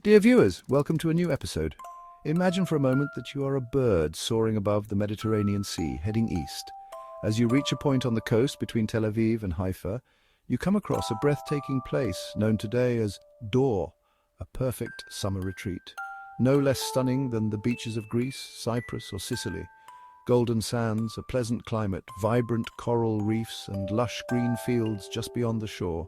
Dear viewers, welcome to a new episode. Imagine for a moment that you are a bird soaring above the Mediterranean Sea, heading east. As you reach a point on the coast between Tel Aviv and Haifa, you come across a breathtaking place known today as Dor, a perfect summer retreat. No less stunning than the beaches of Greece, Cyprus or Sicily. Golden sands, a pleasant climate, vibrant coral reefs and lush green fields just beyond the shore.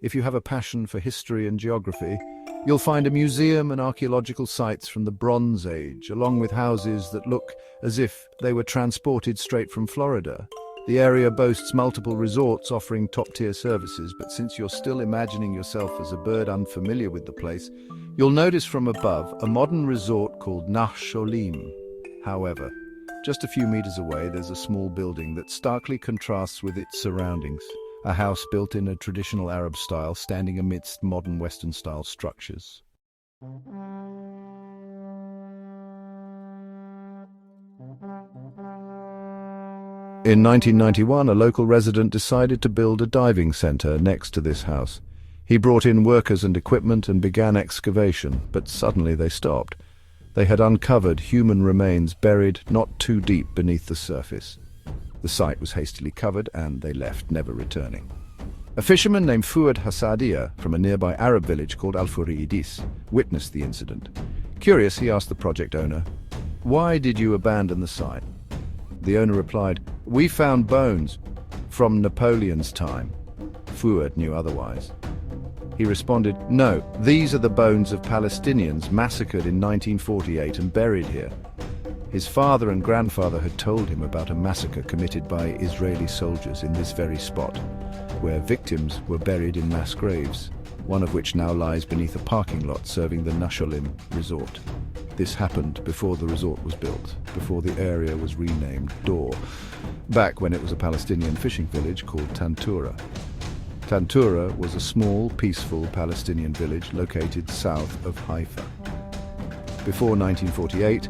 If you have a passion for history and geography, you'll find a museum and archaeological sites from the Bronze Age, along with houses that look as if they were transported straight from Florida. The area boasts multiple resorts offering top-tier services, but since you're still imagining yourself as a bird unfamiliar with the place, you'll notice from above a modern resort called Nakba. However, just a few meters away there's a small building that starkly contrasts with its surroundings. A house built in a traditional Arab style, standing amidst modern Western-style structures. In 1991, a local resident decided to build a diving center next to this house. He brought in workers and equipment and began excavation, but suddenly they stopped. They had uncovered human remains buried not too deep beneath the surface. The site was hastily covered and they left, never returning. A fisherman named Fuad Hasadia from a nearby Arab village called Al-Fureidis witnessed the incident. Curious, he asked the project owner, "Why did you abandon the site?" The owner replied, "We found bones from Napoleon's time." Fuad knew otherwise. He responded, "No, these are the bones of Palestinians massacred in 1948 and buried here." His father and grandfather had told him about a massacre committed by Israeli soldiers in this very spot, where victims were buried in mass graves, one of which now lies beneath a parking lot serving the Nakba resort. This happened before the resort was built, before the area was renamed Dor, back when it was a Palestinian fishing village called Tantura. Tantura was a small, peaceful Palestinian village located south of Haifa. Before 1948,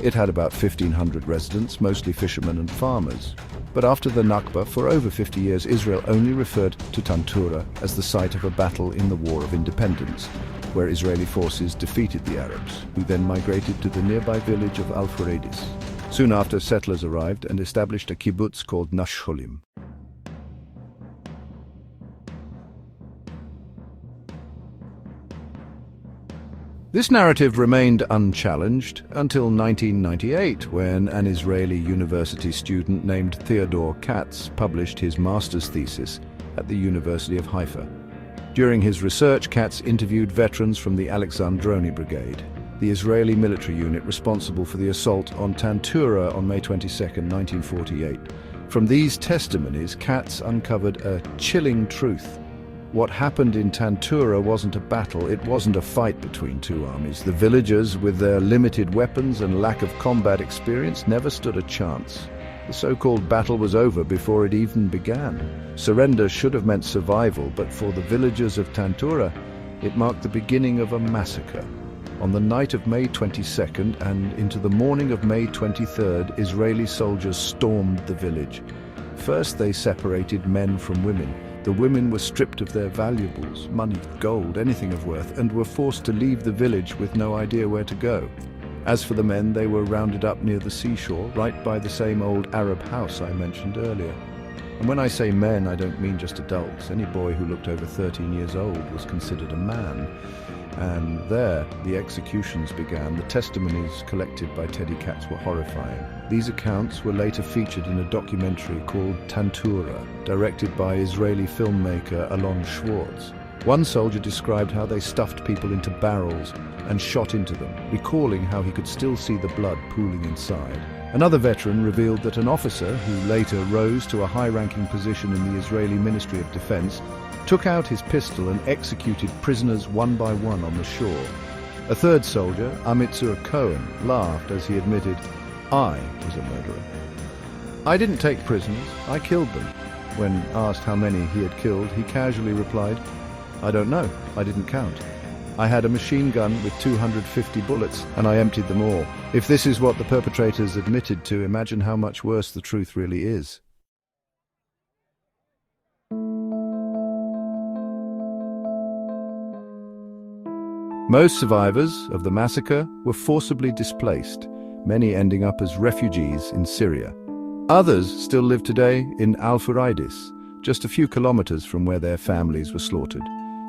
it had about 1,500 residents, mostly fishermen and farmers. But after the Nakba, for over 50 years, Israel only referred to Tantura as the site of a battle in the War of Independence, where Israeli forces defeated the Arabs, who then migrated to the nearby village of Al-Fureidis. Soon after, settlers arrived and established a kibbutz called Nakba. This narrative remained unchallenged until 1998, when an Israeli university student named Theodore Katz published his master's thesis at the University of Haifa. During his research, Katz interviewed veterans from the Alexandroni Brigade, the Israeli military unit responsible for the assault on Tantura on May 22, 1948. From these testimonies, Katz uncovered a chilling truth. What happened in Tantura wasn't a battle, it wasn't a fight between two armies. The villagers, with their limited weapons and lack of combat experience, never stood a chance. The so-called battle was over before it even began. Surrender should have meant survival, but for the villagers of Tantura, it marked the beginning of a massacre. On the night of May 22nd and into the morning of May 23rd, Israeli soldiers stormed the village. First, they separated men from women. The women were stripped of their valuables, money, gold, anything of worth, and were forced to leave the village with no idea where to go. As for the men, they were rounded up near the seashore, right by the same old Arab house I mentioned earlier. And when I say men, I don't mean just adults. Any boy who looked over 13 years old was considered a man. And there, the executions began. The testimonies collected by Teddy Katz were horrifying. These accounts were later featured in a documentary called Tantura, directed by Israeli filmmaker Alon Schwartz. One soldier described how they stuffed people into barrels and shot into them, recalling how he could still see the blood pooling inside. Another veteran revealed that an officer, who later rose to a high-ranking position in the Israeli Ministry of Defense, took out his pistol and executed prisoners one by one on the shore. A third soldier, Amitzur Cohen, laughed as he admitted, "I was a murderer. I didn't take prisoners, I killed them." When asked how many he had killed, he casually replied, "I don't know, I didn't count. I had a machine gun with 250 bullets, and I emptied them all." If this is what the perpetrators admitted to, imagine how much worse the truth really is. Most survivors of the massacre were forcibly displaced, many ending up as refugees in Syria. Others still live today in Al-Furaidis, just a few kilometers from where their families were slaughtered.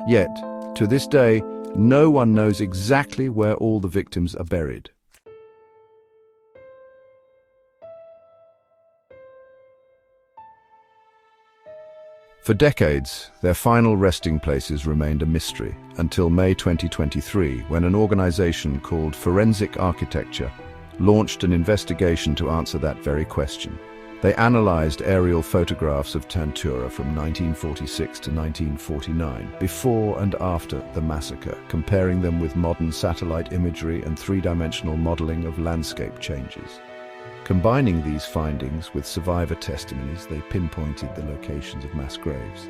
Yet, to this day, no one knows exactly where all the victims are buried. For decades, their final resting places remained a mystery, until May 2023, when an organization called Forensic Architecture launched an investigation to answer that very question. They analyzed aerial photographs of Tantura from 1946 to 1949, before and after the massacre, comparing them with modern satellite imagery and three-dimensional modeling of landscape changes. Combining these findings with survivor testimonies, they pinpointed the locations of mass graves.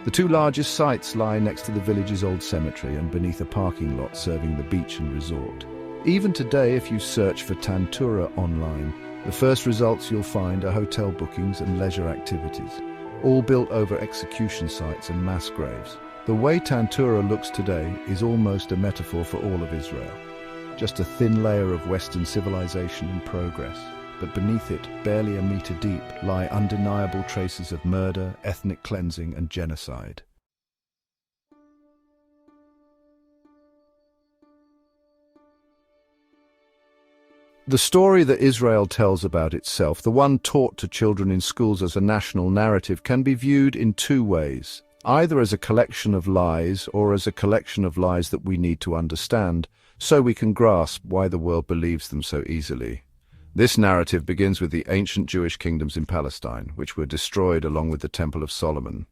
The two largest sites lie next to the village's old cemetery and beneath a parking lot serving the beach and resort. Even today, if you search for Tantura online, the first results you'll find are hotel bookings and leisure activities, all built over execution sites and mass graves. The way Tantura looks today is almost a metaphor for all of Israel. Just a thin layer of Western civilization and progress. But beneath it, barely a meter deep, lie undeniable traces of murder, ethnic cleansing, and genocide. The story that Israel tells about itself, the one taught to children in schools as a national narrative, can be viewed in two ways, either as a collection of lies or as a collection of lies that we need to understand, so we can grasp why the world believes them so easily. This narrative begins with the ancient Jewish kingdoms in Palestine, which were destroyed along with the Temple of Solomon.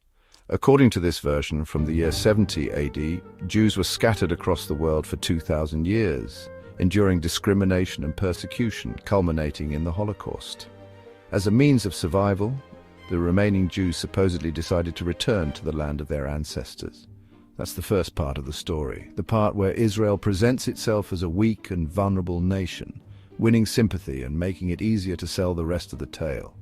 According to this version, from the year 70 AD, Jews were scattered across the world for 2,000 years, enduring discrimination and persecution, culminating in the Holocaust. As a means of survival, the remaining Jews supposedly decided to return to the land of their ancestors. That's the first part of the story, the part where Israel presents itself as a weak and vulnerable nation, winning sympathy and making it easier to sell the rest of the tale.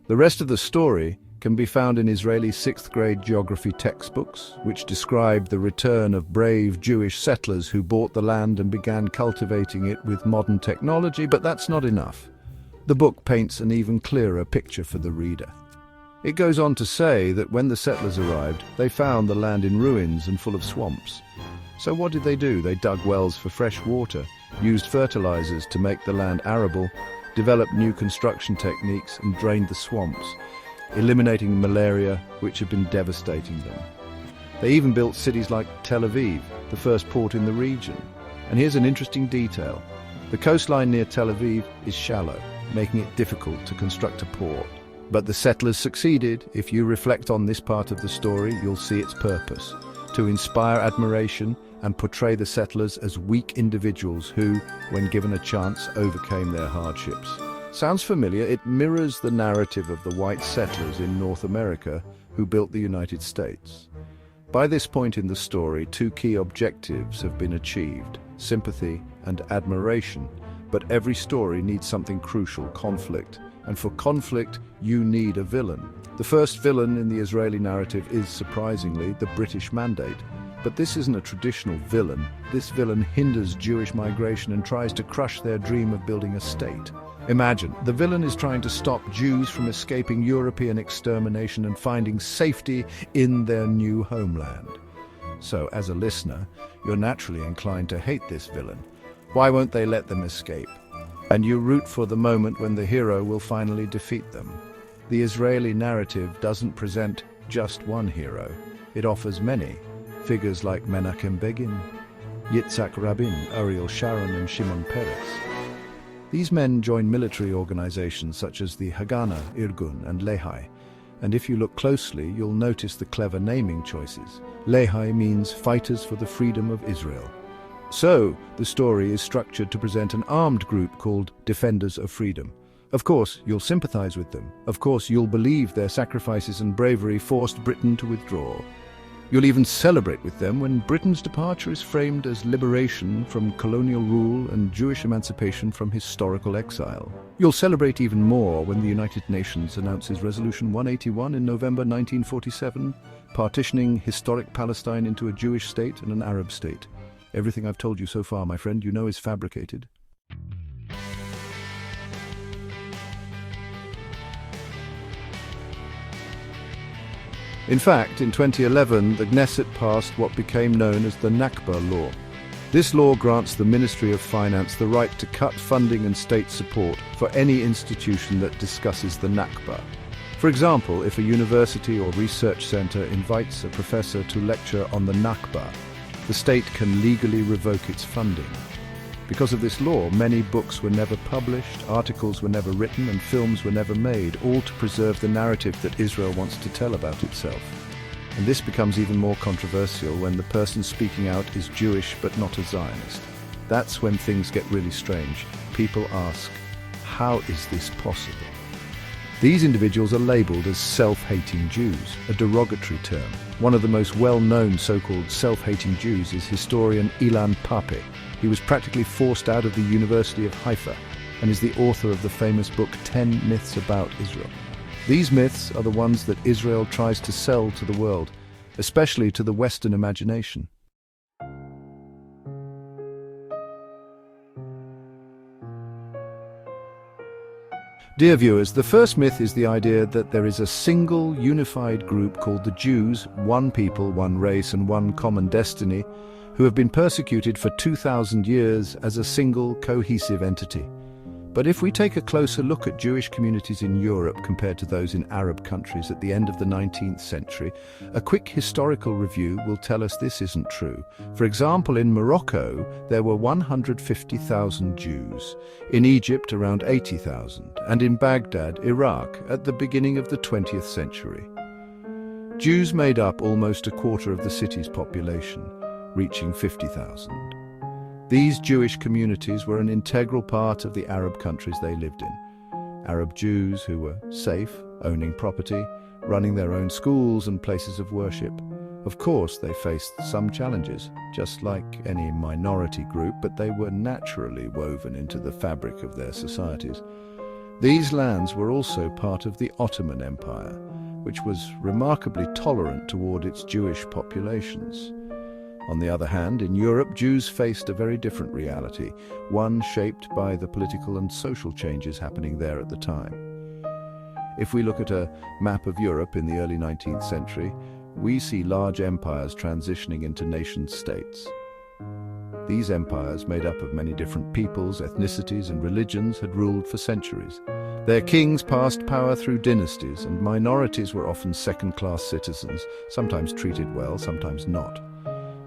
The rest of the story can be found in Israeli 6th grade geography textbooks, which describe the return of brave Jewish settlers who bought the land and began cultivating it with modern technology, but that's not enough. The book paints an even clearer picture for the reader. It goes on to say that when the settlers arrived, they found the land in ruins and full of swamps. So what did they do? They dug wells for fresh water, used fertilizers to make the land arable, developed new construction techniques and drained the swamps, eliminating malaria, which had been devastating them. They even built cities like Tel Aviv, the first port in the region. And here's an interesting detail. The coastline near Tel Aviv is shallow, making it difficult to construct a port. But the settlers succeeded. If you reflect on this part of the story, you'll see its purpose: to inspire admiration and portray the settlers as weak individuals who, when given a chance, overcame their hardships. Sounds familiar? It mirrors the narrative of the white settlers in North America who built the United States. By this point in the story, two key objectives have been achieved: sympathy and admiration. But every story needs something crucial: conflict. And for conflict, you need a villain. The first villain in the Israeli narrative is, surprisingly, the British Mandate. But this isn't a traditional villain. This villain hinders Jewish migration and tries to crush their dream of building a state. Imagine, the villain is trying to stop Jews from escaping European extermination and finding safety in their new homeland. So, as a listener, you're naturally inclined to hate this villain. Why won't they let them escape? And you root for the moment when the hero will finally defeat them. The Israeli narrative doesn't present just one hero. It offers many. Figures like Menachem Begin, Yitzhak Rabin, Ariel Sharon and Shimon Peres. These men joined military organizations such as the Haganah, Irgun and Lehi. And if you look closely, you'll notice the clever naming choices. Lehi means fighters for the freedom of Israel. So, the story is structured to present an armed group called Defenders of Freedom. Of course, you'll sympathize with them. Of course, you'll believe their sacrifices and bravery forced Britain to withdraw. You'll even celebrate with them when Britain's departure is framed as liberation from colonial rule and Jewish emancipation from historical exile. You'll celebrate even more when the United Nations announces Resolution 181 in November 1947, partitioning historic Palestine into a Jewish state and an Arab state. Everything I've told you so far, my friend, you know is fabricated. In fact, in 2011, the Knesset passed what became known as the Nakba law. This law grants the Ministry of Finance the right to cut funding and state support for any institution that discusses the Nakba. For example, if a university or research center invites a professor to lecture on the Nakba, the state can legally revoke its funding. Because of this law, many books were never published, articles were never written, and films were never made, all to preserve the narrative that Israel wants to tell about itself. And this becomes even more controversial when the person speaking out is Jewish but not a Zionist. That's when things get really strange. People ask, how is this possible? These individuals are labeled as self-hating Jews, a derogatory term. One of the most well-known so-called self-hating Jews is historian Ilan Pappé. He was practically forced out of the University of Haifa and is the author of the famous book 10 Myths About Israel. These myths are the ones that Israel tries to sell to the world, especially to the Western imagination. Dear viewers, the first myth is the idea that there is a single unified group called the Jews, one people, one race, and one common destiny, who have been persecuted for 2,000 years as a single cohesive entity. But if we take a closer look at Jewish communities in Europe compared to those in Arab countries at the end of the 19th century, a quick historical review will tell us this isn't true. For example, in Morocco, there were 150,000 Jews, in Egypt around 80,000, and in Baghdad, Iraq, at the beginning of the 20th century. Jews made up almost a quarter of the city's population, reaching 50,000. These Jewish communities were an integral part of the Arab countries they lived in. Arab Jews who were safe, owning property, running their own schools and places of worship. Of course, they faced some challenges, just like any minority group, but they were naturally woven into the fabric of their societies. These lands were also part of the Ottoman Empire, which was remarkably tolerant toward its Jewish populations. On the other hand, in Europe, Jews faced a very different reality, one shaped by the political and social changes happening there at the time. If we look at a map of Europe in the early 19th century, we see large empires transitioning into nation-states. These empires, made up of many different peoples, ethnicities, and religions, had ruled for centuries. Their kings passed power through dynasties, and minorities were often second-class citizens, sometimes treated well, sometimes not.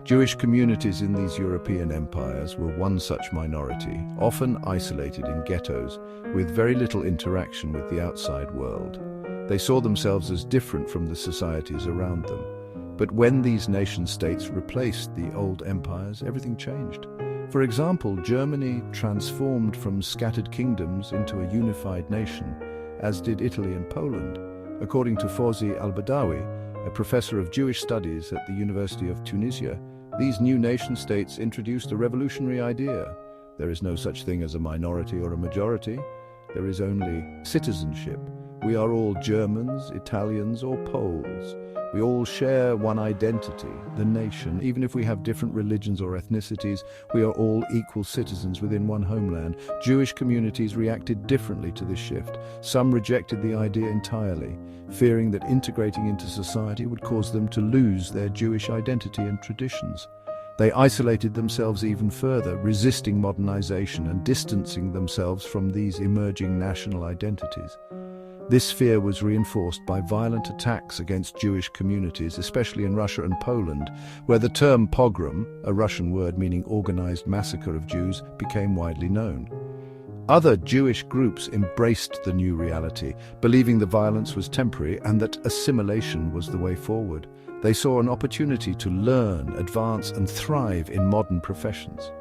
Jewish communities in these European empires were one such minority, often isolated in ghettos, with very little interaction with the outside world. They saw themselves as different from the societies around them. But when these nation-states replaced the old empires, everything changed. For example, Germany transformed from scattered kingdoms into a unified nation, as did Italy and Poland. According to Fawzi al-Badawi, a professor of Jewish studies at the University of Tunisia, these new nation-states introduced a revolutionary idea. There is no such thing as a minority or a majority. There is only citizenship. We are all Germans, Italians, or Poles. We all share one identity, the nation. Even if we have different religions or ethnicities, we are all equal citizens within one homeland. Jewish communities reacted differently to this shift. Some rejected the idea entirely, fearing that integrating into society would cause them to lose their Jewish identity and traditions. They isolated themselves even further, resisting modernization and distancing themselves from these emerging national identities. This fear was reinforced by violent attacks against Jewish communities, especially in Russia and Poland, where the term pogrom, a Russian word meaning organized massacre of Jews, became widely known. Other Jewish groups embraced the new reality, believing the violence was temporary and that assimilation was the way forward. They saw an opportunity to learn, advance, and thrive in modern professions,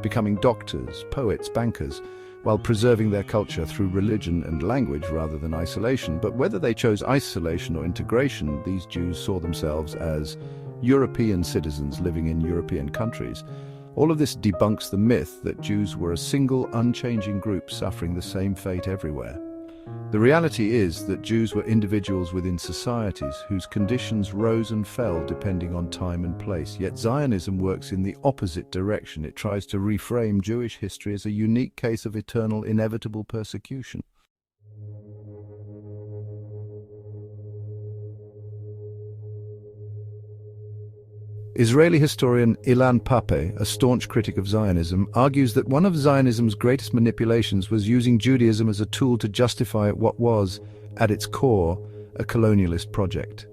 becoming doctors, poets, bankers, while preserving their culture through religion and language rather than isolation. But whether they chose isolation or integration, these Jews saw themselves as European citizens living in European countries. All of this debunks the myth that Jews were a single, unchanging group suffering the same fate everywhere. The reality is that Jews were individuals within societies whose conditions rose and fell depending on time and place. Yet Zionism works in the opposite direction. It tries to reframe Jewish history as a unique case of eternal, inevitable persecution. Israeli historian Ilan Pappé, a staunch critic of Zionism, argues that one of Zionism's greatest manipulations was using Judaism as a tool to justify what was, at its core, a colonialist project.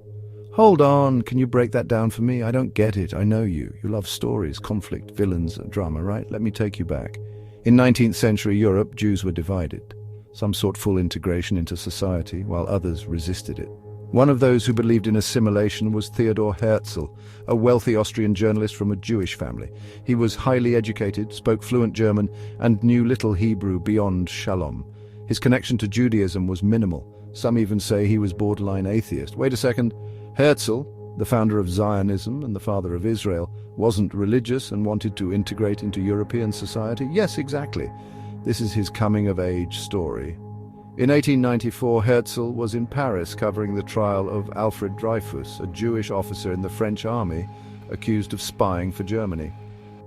Hold on, can you break that down for me? I don't get it, I know you. You love stories, conflict, villains, and drama, right? Let me take you back. In 19th century Europe, Jews were divided. Some sought full integration into society, while others resisted it. One of those who believed in assimilation was Theodor Herzl, a wealthy Austrian journalist from a Jewish family. He was highly educated, spoke fluent German, and knew little Hebrew beyond shalom. His connection to Judaism was minimal. Some even say he was borderline atheist. Wait a second. Herzl, the founder of Zionism and the father of Israel, wasn't religious and wanted to integrate into European society? Yes, exactly. This is his coming-of-age story. In 1894, Herzl was in Paris covering the trial of Alfred Dreyfus, a Jewish officer in the French army accused of spying for Germany.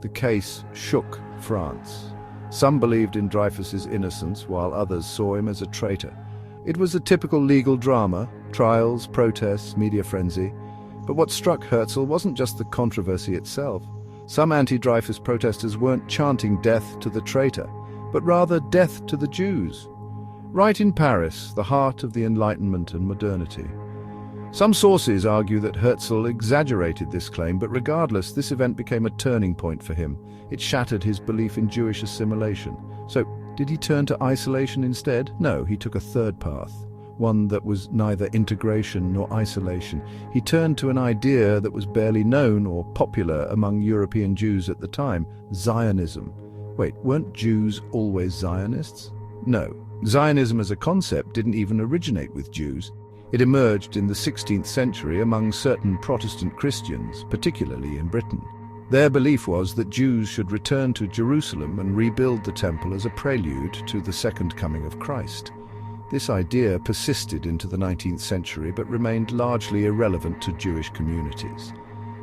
The case shook France. Some believed in Dreyfus's innocence, while others saw him as a traitor. It was a typical legal drama: trials, protests, media frenzy. But what struck Herzl wasn't just the controversy itself. Some anti-Dreyfus protesters weren't chanting death to the traitor, but rather death to the Jews. Right in Paris, the heart of the Enlightenment and modernity. Some sources argue that Herzl exaggerated this claim, but regardless, this event became a turning point for him. It shattered his belief in Jewish assimilation. So, did he turn to isolation instead? No, he took a third path, one that was neither integration nor isolation. He turned to an idea that was barely known or popular among European Jews at the time: Zionism. Wait, weren't Jews always Zionists? No. Zionism as a concept didn't even originate with Jews. It emerged in the 16th century among certain Protestant Christians, particularly in Britain. Their belief was that Jews should return to Jerusalem and rebuild the temple as a prelude to the second coming of Christ. This idea persisted into the 19th century but remained largely irrelevant to Jewish communities.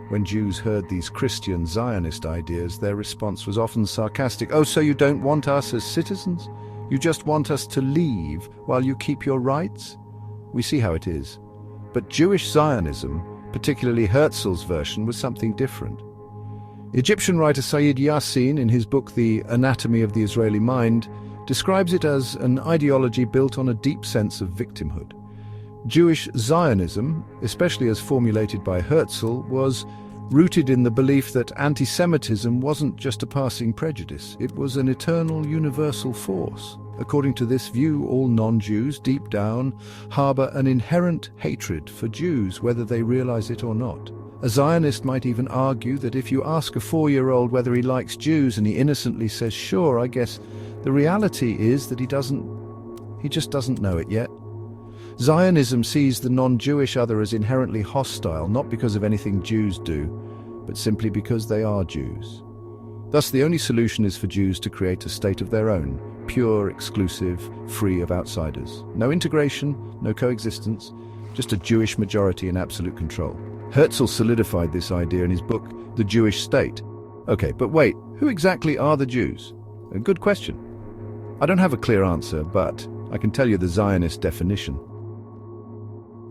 When Jews heard these Christian Zionist ideas, their response was often sarcastic. "Oh, so you don't want us as citizens? You just want us to leave while you keep your rights?" We see how it is. But Jewish Zionism, particularly Herzl's version, was something different. Egyptian writer Said Yassin, in his book The Anatomy of the Israeli Mind, describes it as an ideology built on a deep sense of victimhood. Jewish Zionism, especially as formulated by Herzl, was rooted in the belief that anti-Semitism wasn't just a passing prejudice, it was an eternal, universal force. According to this view, all non-Jews, deep down, harbor an inherent hatred for Jews, whether they realize it or not. A Zionist might even argue that if you ask a 4-year-old whether he likes Jews and he innocently says, "Sure, I guess," the reality is that he just doesn't know it yet. Zionism sees the non-Jewish other as inherently hostile, not because of anything Jews do, but simply because they are Jews. Thus, the only solution is for Jews to create a state of their own, pure, exclusive, free of outsiders. No integration, no coexistence, just a Jewish majority in absolute control. Herzl solidified this idea in his book, The Jewish State. Okay, but wait, who exactly are the Jews? A good question. I don't have a clear answer, but I can tell you the Zionist definition.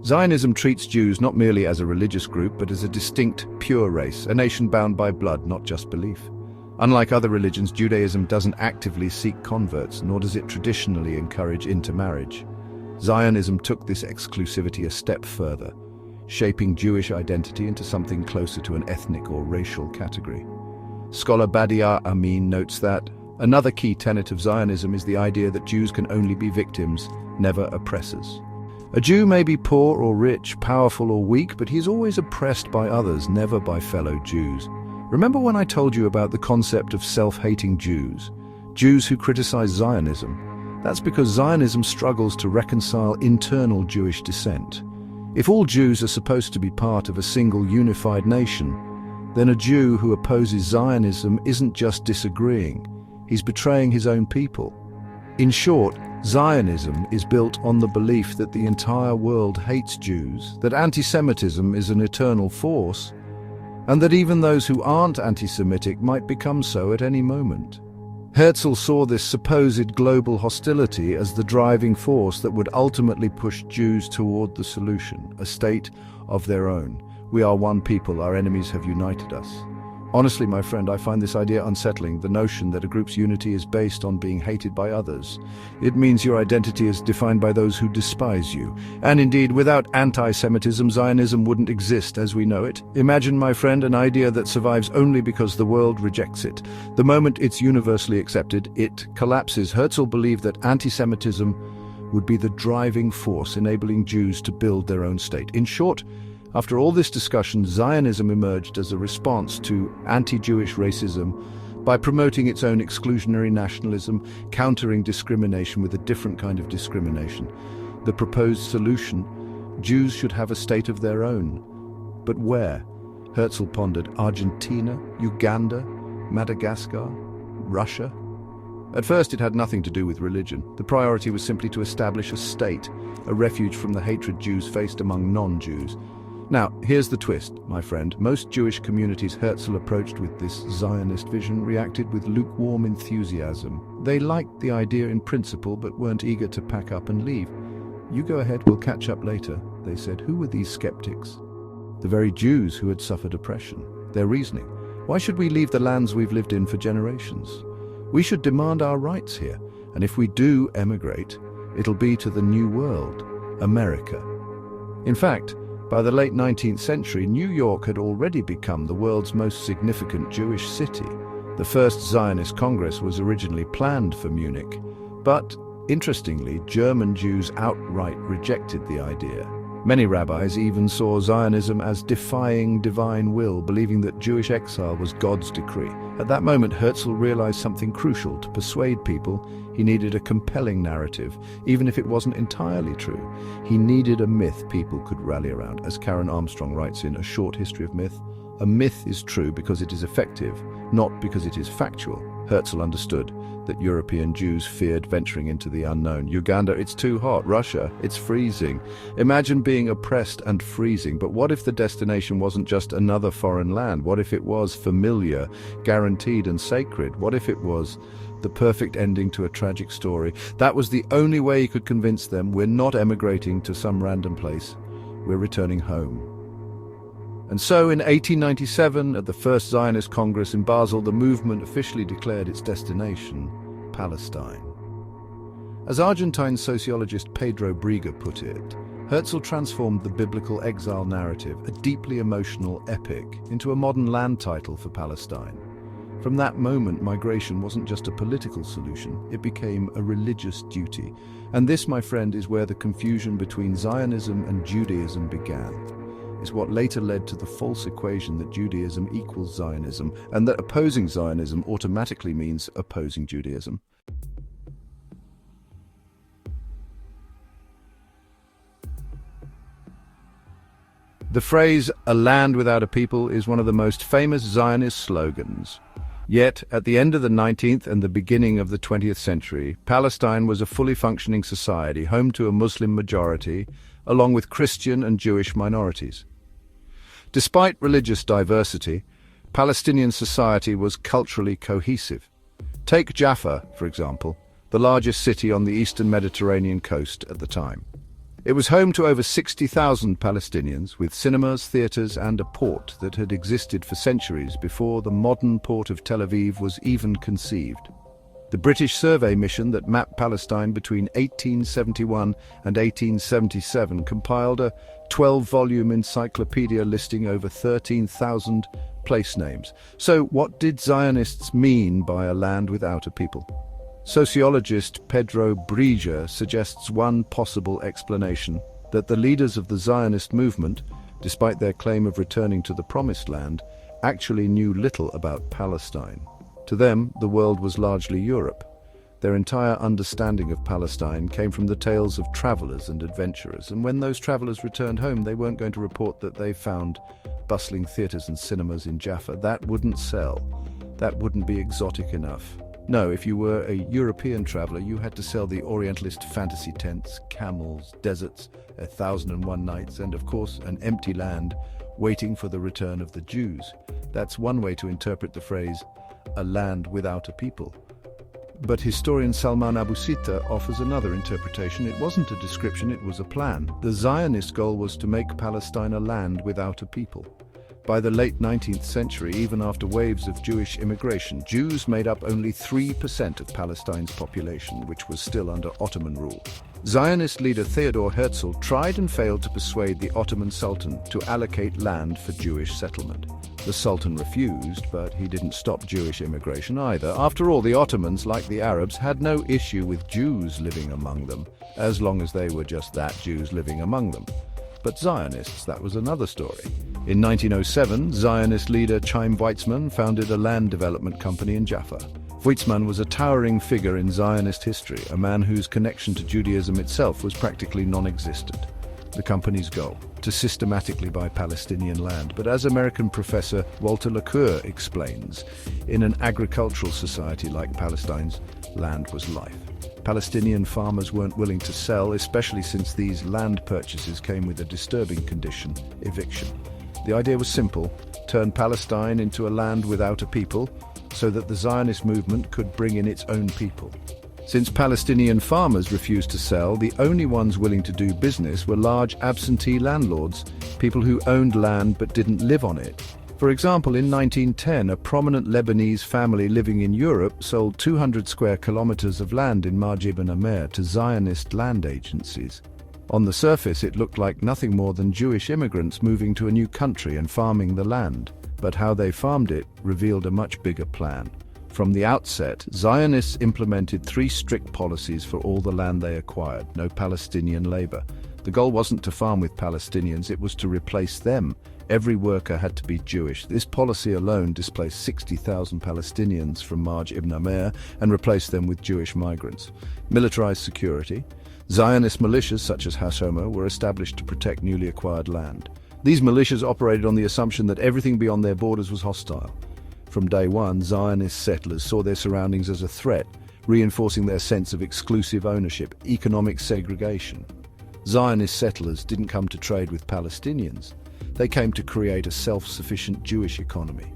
Zionism treats Jews not merely as a religious group, but as a distinct, pure race, a nation bound by blood, not just belief. Unlike other religions, Judaism doesn't actively seek converts, nor does it traditionally encourage intermarriage. Zionism took this exclusivity a step further, shaping Jewish identity into something closer to an ethnic or racial category. Scholar Badiar Amin notes that another key tenet of Zionism is the idea that Jews can only be victims, never oppressors. A Jew may be poor or rich, powerful or weak, but he is always oppressed by others, never by fellow Jews. Remember when I told you about the concept of self-hating Jews? Jews who criticize Zionism? That's because Zionism struggles to reconcile internal Jewish dissent. If all Jews are supposed to be part of a single unified nation, then a Jew who opposes Zionism isn't just disagreeing, he's betraying his own people. In short, Zionism is built on the belief that the entire world hates Jews, that anti-Semitism is an eternal force, and that even those who aren't anti-Semitic might become so at any moment. Herzl saw this supposed global hostility as the driving force that would ultimately push Jews toward the solution, a state of their own. We are one people, our enemies have united us. Honestly, my friend, I find this idea unsettling, the notion that a group's unity is based on being hated by others. It means your identity is defined by those who despise you. And indeed, without anti-Semitism, Zionism wouldn't exist as we know it. Imagine, my friend, an idea that survives only because the world rejects it. The moment it's universally accepted, it collapses. Herzl believed that anti-Semitism would be the driving force enabling Jews to build their own state. In short, after all this discussion, Zionism emerged as a response to anti-Jewish racism by promoting its own exclusionary nationalism, countering discrimination with a different kind of discrimination. The proposed solution: Jews should have a state of their own. But where? Herzl pondered. Argentina, Uganda, Madagascar, Russia? At first, it had nothing to do with religion. The priority was simply to establish a state, a refuge from the hatred Jews faced among non-Jews. Now, here's the twist, my friend. Most Jewish communities Herzl approached with this Zionist vision reacted with lukewarm enthusiasm. They liked the idea in principle, but weren't eager to pack up and leave. "You go ahead, we'll catch up later," they said. Who were these skeptics? The very Jews who had suffered oppression. Their reasoning: why should we leave the lands we've lived in for generations? We should demand our rights here, and if we do emigrate, it'll be to the new world, America. In fact, by the late 19th century, New York had already become the world's most significant Jewish city. The first Zionist Congress was originally planned for Munich, but, interestingly, German Jews outright rejected the idea. Many rabbis even saw Zionism as defying divine will, believing that Jewish exile was God's decree. At that moment, Herzl realized something crucial. To persuade people, he needed a compelling narrative, even if it wasn't entirely true. He needed a myth people could rally around. As Karen Armstrong writes in A Short History of Myth, a myth is true because it is effective, not because it is factual. Herzl understood that European Jews feared venturing into the unknown. Uganda, it's too hot. Russia, it's freezing. Imagine being oppressed and freezing. But what if the destination wasn't just another foreign land? What if it was familiar, guaranteed and sacred? What if it was the perfect ending to a tragic story? That was the only way he could convince them. We're not emigrating to some random place. We're returning home. And so in 1897, at the First Zionist Congress in Basel, the movement officially declared its destination, Palestine. As Argentine sociologist Pedro Briga put it, Herzl transformed the biblical exile narrative, a deeply emotional epic, into a modern land title for Palestine. From that moment, migration wasn't just a political solution, it became a religious duty. And this, my friend, is where the confusion between Zionism and Judaism began. Is what later led to the false equation that Judaism equals Zionism, and that opposing Zionism automatically means opposing Judaism. The phrase, "a land without a people," is one of the most famous Zionist slogans. Yet, at the end of the 19th and the beginning of the 20th century, Palestine was a fully functioning society, home to a Muslim majority, along with Christian and Jewish minorities. Despite religious diversity, Palestinian society was culturally cohesive. Take Jaffa, for example, the largest city on the eastern Mediterranean coast at the time. It was home to over 60,000 Palestinians, with cinemas, theaters, and a port that had existed for centuries before the modern port of Tel Aviv was even conceived. The British survey mission that mapped Palestine between 1871 and 1877 compiled a 12-volume encyclopedia listing over 13,000 place names. So what did Zionists mean by a land without a people? Sociologist Pedro Briga suggests one possible explanation: that the leaders of the Zionist movement, despite their claim of returning to the Promised Land, actually knew little about Palestine. To them, the world was largely Europe. Their entire understanding of Palestine came from the tales of travelers and adventurers, and when those travelers returned home, they weren't going to report that they found bustling theaters and cinemas in Jaffa. That wouldn't sell. That wouldn't be exotic enough. No, if you were a European traveler, you had to sell the Orientalist fantasy tents, camels, deserts, 1,001 nights, and of course, an empty land waiting for the return of the Jews. That's one way to interpret the phrase, a land without a people. But historian Salman Abu Sita offers another interpretation. It wasn't a description, it was a plan. The Zionist goal was to make Palestine a land without a people. By the late 19th century, even after waves of Jewish immigration, Jews made up only 3% of Palestine's population, which was still under Ottoman rule. Zionist leader Theodor Herzl tried and failed to persuade the Ottoman Sultan to allocate land for Jewish settlement. The Sultan refused, but he didn't stop Jewish immigration either. After all, the Ottomans, like the Arabs, had no issue with Jews living among them, as long as they were just that, Jews living among them. But Zionists, that was another story. In 1907, Zionist leader Chaim Weizmann founded a land development company in Jaffa. Weizmann was a towering figure in Zionist history, a man whose connection to Judaism itself was practically non-existent. The company's goal: to systematically buy Palestinian land. But as American professor Walter LaCour explains, in an agricultural society like Palestine's, land was life. Palestinian farmers weren't willing to sell, especially since these land purchases came with a disturbing condition: eviction. The idea was simple: turn Palestine into a land without a people, so that the Zionist movement could bring in its own people. Since Palestinian farmers refused to sell, the only ones willing to do business were large absentee landlords, people who owned land but didn't live on it. For example, in 1910, a prominent Lebanese family living in Europe sold 200 square kilometers of land in Marj ibn Amer to Zionist land agencies. On the surface, it looked like nothing more than Jewish immigrants moving to a new country and farming the land. But how they farmed it revealed a much bigger plan. From the outset, Zionists implemented 3 strict policies for all the land they acquired: no Palestinian labor. The goal wasn't to farm with Palestinians, it was to replace them. Every worker had to be Jewish. This policy alone displaced 60,000 Palestinians from Marj ibn Amer and replaced them with Jewish migrants. Militarized security. Zionist militias such as Hashomer were established to protect newly acquired land. These militias operated on the assumption that everything beyond their borders was hostile. From day one, Zionist settlers saw their surroundings as a threat, reinforcing their sense of exclusive ownership, economic segregation. Zionist settlers didn't come to trade with Palestinians. They came to create a self-sufficient Jewish economy.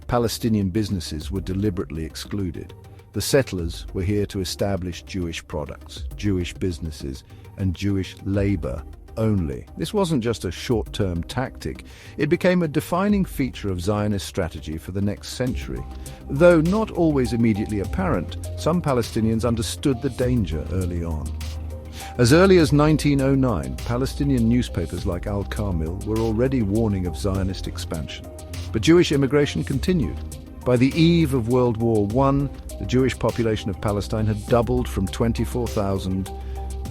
Palestinian businesses were deliberately excluded. The settlers were here to establish Jewish products, Jewish businesses, and Jewish labor only. This wasn't just a short-term tactic. It became a defining feature of Zionist strategy for the next century. Though not always immediately apparent, some Palestinians understood the danger early on. As early as 1909, Palestinian newspapers like Al-Kamil were already warning of Zionist expansion. But Jewish immigration continued. By the eve of World War I, the Jewish population of Palestine had doubled from 24,000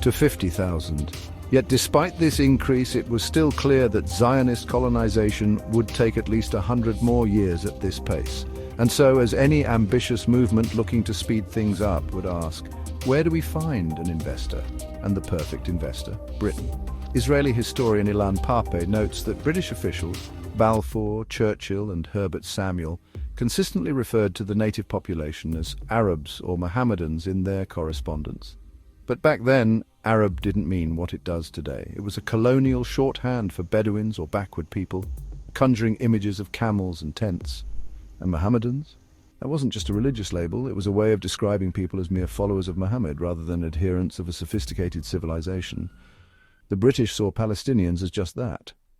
to 50,000. Yet despite this increase, it was still clear that Zionist colonization would take at least 100 more years at this pace. And so, as any ambitious movement looking to speed things up would ask, where do we find an investor? And the perfect investor? Britain. Israeli historian Ilan Pape notes that British officials, Balfour, Churchill and Herbert Samuel, consistently referred to the native population as Arabs or Mohammedans in their correspondence. But back then, Arab didn't mean what it does today. It was a colonial shorthand for Bedouins or backward people, conjuring images of camels and tents. And Mohammedans? That wasn't just a religious label, it was a way of describing people as mere followers of Muhammad rather than adherents of a sophisticated civilization. The British saw Palestinians as just that,